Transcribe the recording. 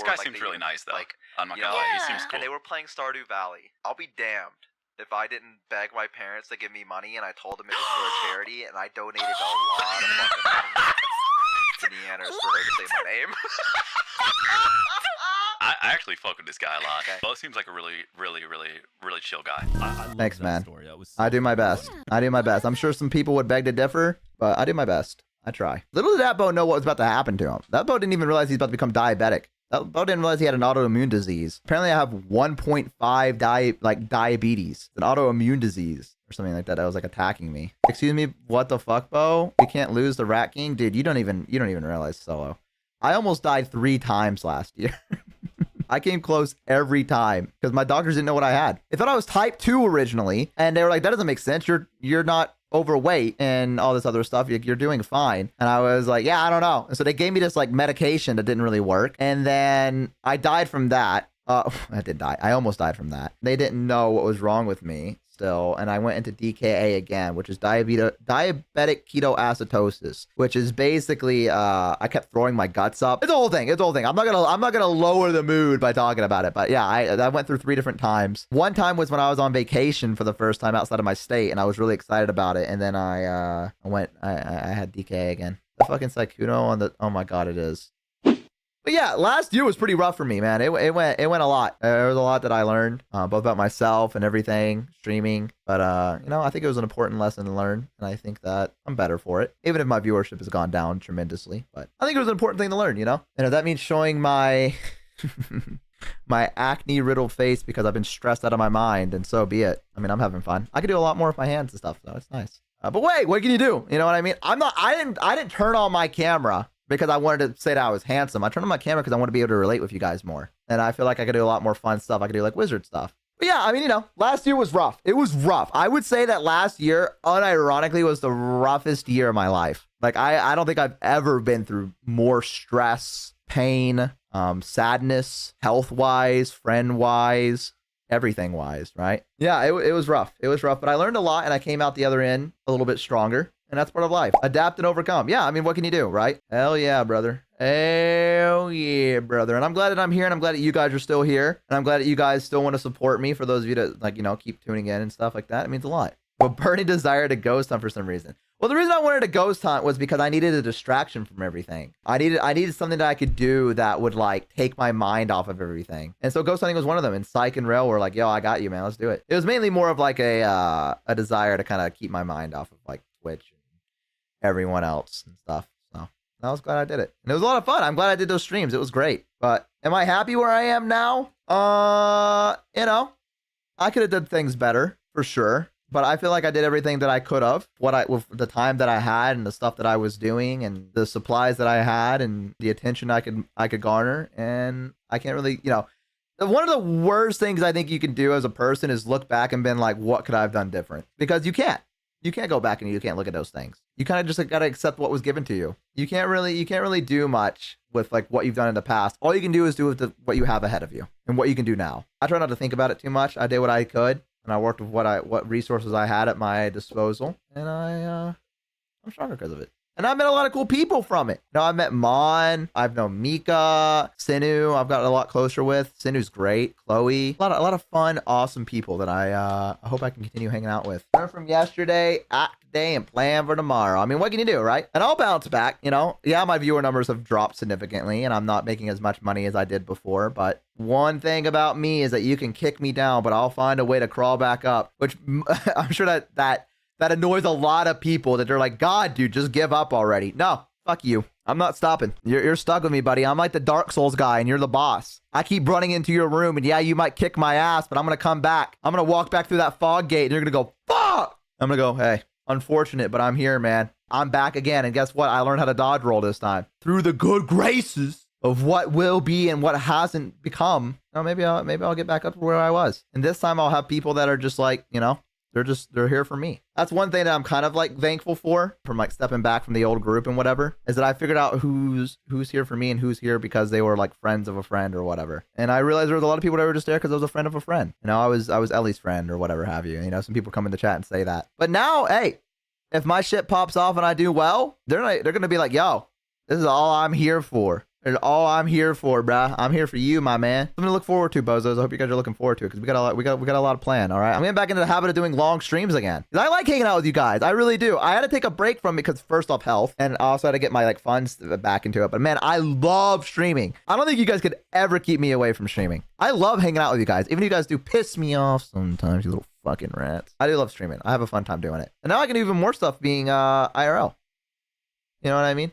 guy like, seems really nice, though. Like, I'm not you gonna know, lie, he seems cool. and they were playing Stardew Valley. I'll be damned if I didn't beg my parents to give me money, and I told them it was for a charity, and I donated a lot of fucking money to Neanners for her to say my name. I actually fuck with this guy a lot. Okay. Bo seems like a really chill guy. I love Thanks, that man. story. That was I do my best. I do my best. I'm sure some people would beg to differ, but I do my best. I try. Little did that Bo know what was about to happen to him. That Bo didn't even realize he's about to become diabetic. That Bo didn't realize he had an autoimmune disease. Apparently, I have 1.5 diabetes, an autoimmune disease or something like that. That was like attacking me. Excuse me, what the fuck, Bo? We can't lose the Rat King, dude. You don't even realize, Solo. I almost died 3 times last year. I came close every time because my doctors didn't know what I had. They thought I was type 2 originally, and they were like, "That doesn't make sense. You're not overweight and all this other stuff. You're doing fine." And I was like, "Yeah, I don't know." And so they gave me this like medication that didn't really work, and then I died from that. I did die. I almost died from that. They didn't know what was wrong with me still, and I went into DKA again, which is diabetic ketoacidosis, which is basically I kept throwing my guts up. It's a whole thing. I'm not gonna lower the mood by talking about it, but yeah, I went through 3 different times. One time was when I was on vacation for the first time outside of my state, and I was really excited about it, and then I had DKA again. The fucking Sykkuno on the, oh my god, it is. But yeah, last year was pretty rough for me, man. It went a lot. There was a lot that I learned, both about myself and everything, streaming. But you know, I think it was an important lesson to learn, and I think that I'm better for it, even if my viewership has gone down tremendously. But I think it was an important thing to learn, you know. And if that means showing my my acne-riddled face because I've been stressed out of my mind, and so be it. I mean, I'm having fun. I could do a lot more with my hands and stuff, so it's nice. But wait, what can you do? You know what I mean? I didn't turn on my camera because I wanted to say that I was handsome. I turned on my camera because I want to be able to relate with you guys more. And I feel like I could do a lot more fun stuff. I could do like wizard stuff. But yeah, I mean, you know, last year was rough. It was rough. I would say that last year, unironically, was the roughest year of my life. Like, I don't think I've ever been through more stress, pain, sadness, health-wise, friend-wise, everything-wise, right? Yeah, it was rough. It was rough, but I learned a lot, and I came out the other end a little bit stronger. And that's part of life. Adapt and overcome. Yeah, I mean, what can you do, right? Hell yeah, brother. Hell yeah, brother. And I'm glad that I'm here, and I'm glad that you guys are still here. And I'm glad that you guys still want to support me. For those of you that, like, you know, keep tuning in and stuff like that, it means a lot. But burning desire to ghost hunt for some reason. Well, the reason I wanted to ghost hunt was because I needed a distraction from everything. I needed something that I could do that would, like, take my mind off of everything. And so ghost hunting was one of them. And Psych and Rail were like, yo, I got you, man. Let's do it. It was mainly more of like a desire to kind of keep my mind off of, like, Twitch, everyone else and stuff. So I was glad I did it, and it was a lot of fun. I'm glad I did those streams. It was great. But am I happy where I am now? You know, I could have done things better for sure, but I feel like I did everything that I could have. With the time that I had and the stuff that I was doing and the supplies that I had and the attention I could garner. And I can't really, you know, one of the worst things I think you can do as a person is look back and been like, what could I have done different? Because you can't. You can't go back and you can't look at those things. You kind of just got to accept what was given to you. You can't really do much with like what you've done in the past. All you can do is do with what you have ahead of you and what you can do now. I try not to think about it too much. I did what I could, and I worked with what resources I had at my disposal, and I'm stronger because of it. And I met a lot of cool people from it. You know, I met Mon, I've known Mika, Sinu, I've gotten a lot closer with. Sinu's great, Chloe. A lot of fun, awesome people that I hope I can continue hanging out with. Learn from yesterday, act today, and plan for tomorrow. I mean, what can you do, right? And I'll bounce back, you know? Yeah, my viewer numbers have dropped significantly, and I'm not making as much money as I did before, but one thing about me is that you can kick me down, but I'll find a way to crawl back up, which I'm sure that annoys a lot of people, that they're like, God, dude, just give up already. No, fuck you. I'm not stopping. You're stuck with me, buddy. I'm like the Dark Souls guy, and you're the boss. I keep running into your room, and yeah, you might kick my ass, but I'm going to come back. I'm going to walk back through that fog gate, and you're going to go, fuck! I'm going to go, hey, unfortunate, but I'm here, man. I'm back again, and guess what? I learned how to dodge roll this time. Through the good graces of what will be and what hasn't become. Oh, maybe I'll get back up to where I was. And this time I'll have people that are just like, you know, they're here for me. That's one thing that I'm kind of like thankful for, from like stepping back from the old group and whatever, is that I figured out who's here for me and who's here because they were like friends of a friend or whatever. And I realized there was a lot of people that were just there because I was a friend of a friend. You know, I was Ellie's friend or whatever have you. You know, some people come in the chat and say that. But now, hey, if my shit pops off and I do well, they're gonna be like, yo, this is all I'm here for. It's all I'm here for, bruh. I'm here for you, my man. Something to look forward to, bozos. I hope you guys are looking forward to it because we got a lot of plan. All right, I'm getting back into the habit of doing long streams again. I like hanging out with you guys. I really do. I had to take a break from it because first off, health, and I also had to get my like funds back into it. But man, I love streaming. I don't think you guys could ever keep me away from streaming. I love hanging out with you guys, even if you guys do piss me off sometimes, you little fucking rats. I do love streaming. I have a fun time doing it, and now I can do even more stuff being IRL. You know what I mean?